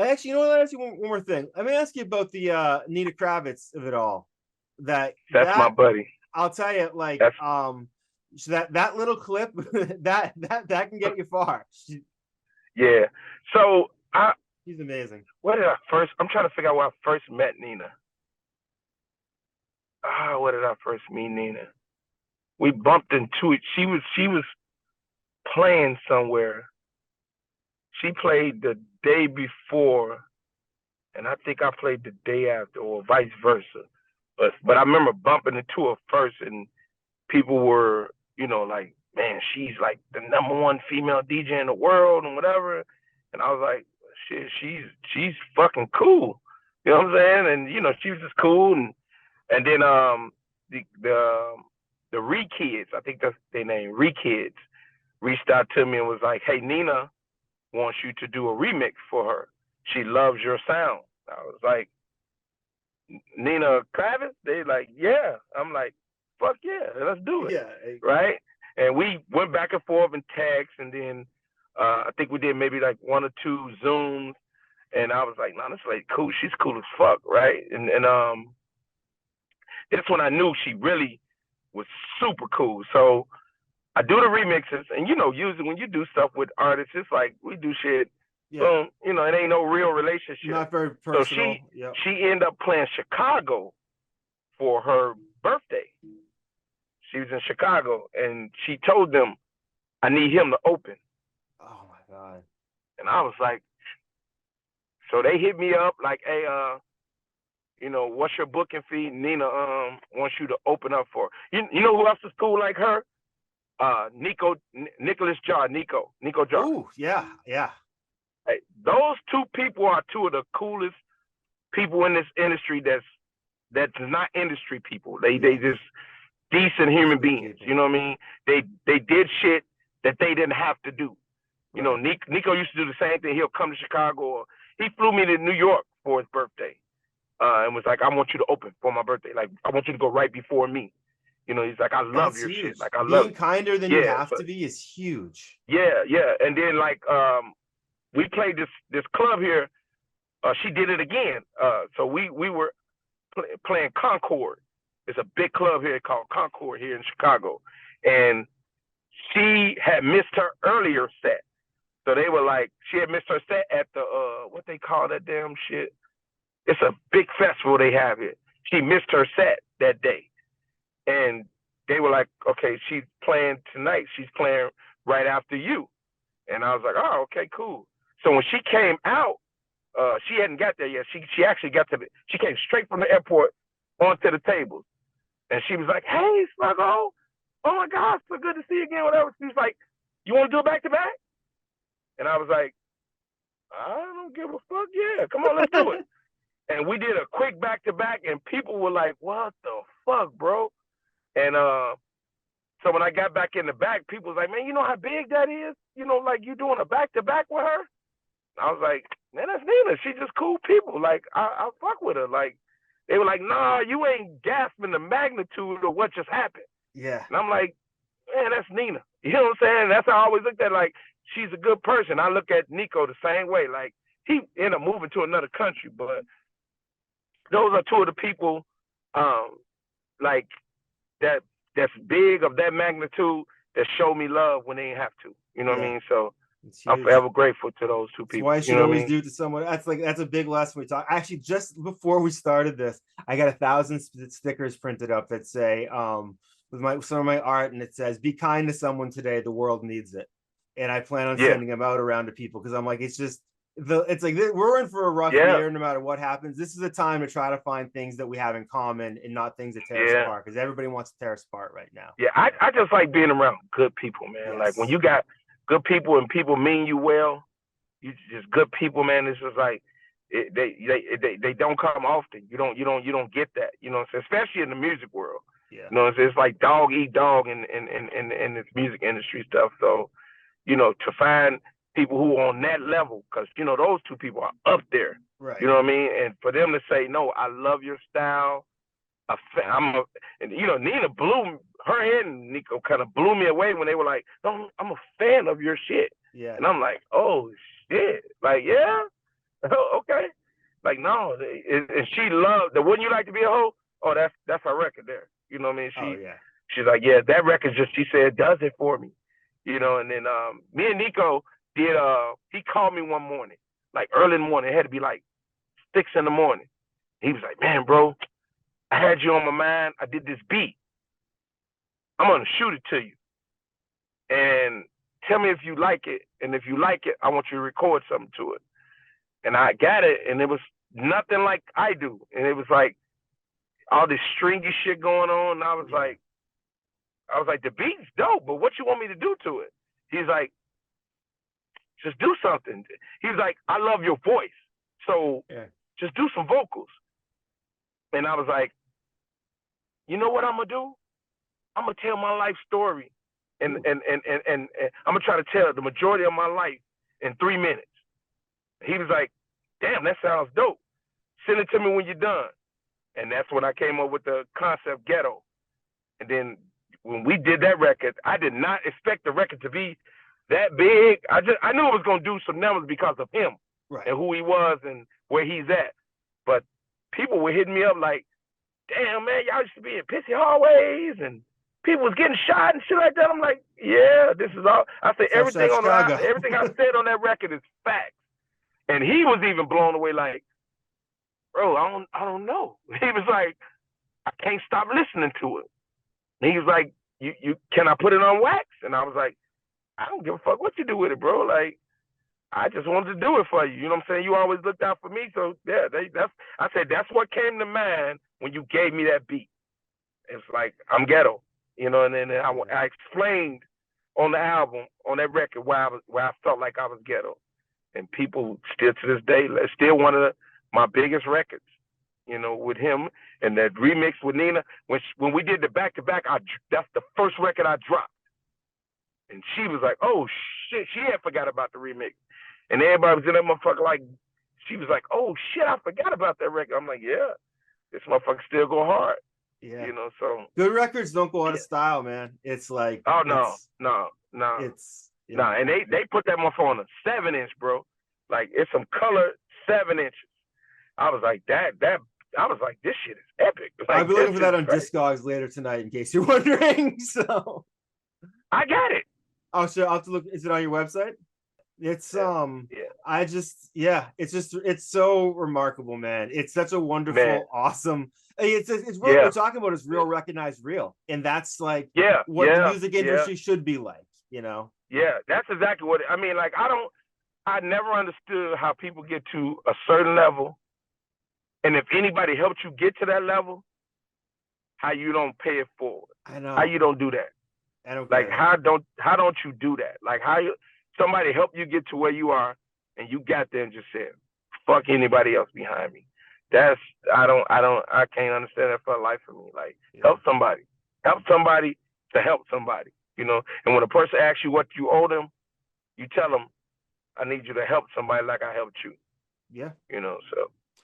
Actually, you know what? Let me ask you one more thing. Let me ask you about the Nina Kravitz of it all. That That's my that buddy. I'll tell you, like, That's so that little clip that can get you far. yeah. So She's amazing. where did I first? I'm trying to figure out where I first met Nina. Where did I first meet Nina? We bumped into it. She was playing somewhere. She played the day before, and I think I played the day after, or vice versa. But I remember bumping into her first, and people were, like, man, she's like the #1 female DJ in the world and whatever. And I was like, shit, she's fucking cool. You know what I'm saying? And she was just cool. And then the Re Kids, I think that's their name, Re Kids, reached out to me and was like, hey, Nina wants you to do a remix for her. She loves your sound. I was like, Nina Kravitz? They like, yeah. I'm like, fuck yeah, let's do it. Yeah. Right? And we went back and forth in text, and then I think we did maybe like 1 or 2 Zooms, and I was like, nah, this lady cool. She's cool as fuck, right? And that's when I knew she really was super cool. So I do the remixes, and usually when you do stuff with artists, it's like we do shit. Yeah. Boom, it ain't no real relationship. Not very So personal. she ended up playing Chicago for her birthday. She was in Chicago, and she told them, I need him to open. Oh my God. And I was like, so they hit me up like, hey, what's your booking fee? Nina wants you to open up for her. You know who else is cool like her? Nicolas Jaar, Nico Jaar. Ooh, yeah. Hey, those 2 people are 2 of the coolest people in this industry that's not industry people. They just decent human beings. You know what I mean? They did shit that they didn't have to do. Right. Nico used to do the same thing. He'll come to Chicago, or he flew me to New York for his birthday, and was like, I want you to open for my birthday. Like, I want you to go right before me. He's like, I love That's your huge. shit. Like, I love Being it. kinder than you have to be is huge. Yeah. And then like we played this club here. She did it again. So we were playing Concord. It's a big club here called Concord here in Chicago, and she had missed her earlier set. So they were like, she had missed her set at the what they call that damn shit. It's a big festival they have here. She missed her set that day, and they were like, okay, she's playing tonight. She's playing right after you. And I was like, oh, okay, cool. So when she came out, she hadn't got there yet. She actually got to she came straight from the airport onto the table. And she was like, hey, Slugo, oh my God, so good to see you again, whatever. She was like, you want to do it back to back? And I was like, I don't give a fuck. Yeah, come on, let's do it. And we did a quick back to back, and people were like, what the fuck, bro? And so when I got back in the back, people was like, man, you know how big that is? Like you doing a back to back with her? I was like, man, that's Nina. She's just cool people. Like, I fuck with her. Like, they were like, nah, you ain't gasping the magnitude of what just happened. Yeah. And I'm like, man, that's Nina. You know what I'm saying? That's how I always looked at, like, she's a good person. I look at Nico the same way. Like, he ended up moving to another country, but those are 2 of the people, like, that's big of that magnitude that show me love when they ain't have to. You know what I mean? So I'm forever grateful to those 2 people. That's why I should always do it to someone. That's a big lesson we talk. Actually, just before we started this, I got 1,000 stickers printed up that say, with some of my art, and it says, "Be kind to someone today. The world needs it." And I plan on sending them out around to people, because I'm like, it's like we're in for a rough year, no matter what happens. This is a time to try to find things that we have in common and not things that tear us apart, because everybody wants to tear us apart right now. Yeah, I just like being around good people, man. Yes. Like when you got good people and people mean you well, you just good people, man. It's just like they don't come often. You don't get that. Especially in the music world. Yeah. It's like dog eat dog in this music industry stuff. So, to find people who are on that level, because those 2 people are up there. Right. You know what I mean? And for them to say, no, I love your style. Nina her and Nico kind of blew me away when they were like, no, I'm a fan of your shit. Yeah. And I'm like, oh shit, like, yeah. Oh, okay. Like, no, and she loved the Wouldn't You Like to Be a Hoe? Oh, that's her record there. You know what I mean? Oh yeah. She's like, yeah, that record just, she said, does it for me. You know, and then me and Nico did he called me one morning, like early in the morning. It had to be like 6 in the morning. He was like, man, bro, I had you on my mind. I did this beat. I'm gonna shoot it to you. And tell me if you like it. And if you like it, I want you to record something to it. And I got it, and it was nothing like I do. And it was like all this stringy shit going on. And I was like, the beat's dope, but what you want me to do to it? He's like, just do something. He's like, I love your voice, so just do some vocals. And I was like, you know what I'm gonna do? I'm gonna tell my life story, and I'm gonna try to tell the majority of my life in 3 minutes. He was like, damn, that sounds dope. Send it to me when you're done. And that's when I came up with the concept Ghetto. And then when we did that record, I did not expect the record to be that big. I knew it was gonna do some numbers because of him and who he was and where he's at. But people were hitting me up like, damn, man, y'all used to be in pissy hallways and people was getting shot and shit like that. I'm like, yeah, this is all. I said, everything I said on that record is facts. And he was even blown away like, bro, I don't know. He was like, I can't stop listening to it. And he was like, you can I put it on wax? And I was like, I don't give a fuck what you do with it, bro. Like, I just wanted to do it for you. You know what I'm saying? You always looked out for me. So yeah, I said that's what came to mind when you gave me that beat. It's like, I'm ghetto, you know. And then I explained on the album, on that record, why I felt like I was ghetto. And people still to this day, it's still one of my biggest records, you know, with him. And that remix with Nina, when we did the back-to-back, that's the first record I dropped. And she was like, oh, shit, she had forgot about the remix. And everybody was in that motherfucker like, she was like, oh, shit, I forgot about that record. I'm like, yeah, this motherfucker still go hard. Yeah. You know, so. Good records don't go out of style, man. It's like. Oh, no. It's. Nah, and they put that motherfucker on a 7-inch, bro. Like, it's some color 7 inches. I was like, I was like, this shit is epic. Like, I'll be looking for that on Discogs later tonight, in case you're wondering. So I got it. Oh, so I'll have to look. Is it on your website? It's it's so remarkable, man. It's such a wonderful, awesome. It's what we're talking about is real, recognized, real, and that's like what the music industry should be like, you know. Yeah, that's exactly what I mean. Like, I never understood how people get to a certain level, and if anybody helped you get to that level, how you don't pay it forward. I know. How you don't do that. I don't like how don't you do that? Like, how somebody helped you get to where you are, and you got there and just said, "Fuck anybody else behind me." That's I can't understand that for the life of me. Like, help somebody to help somebody, you know. And when a person asks you what you owe them, you tell them, I need you to help somebody like I helped you. Yeah. You know, so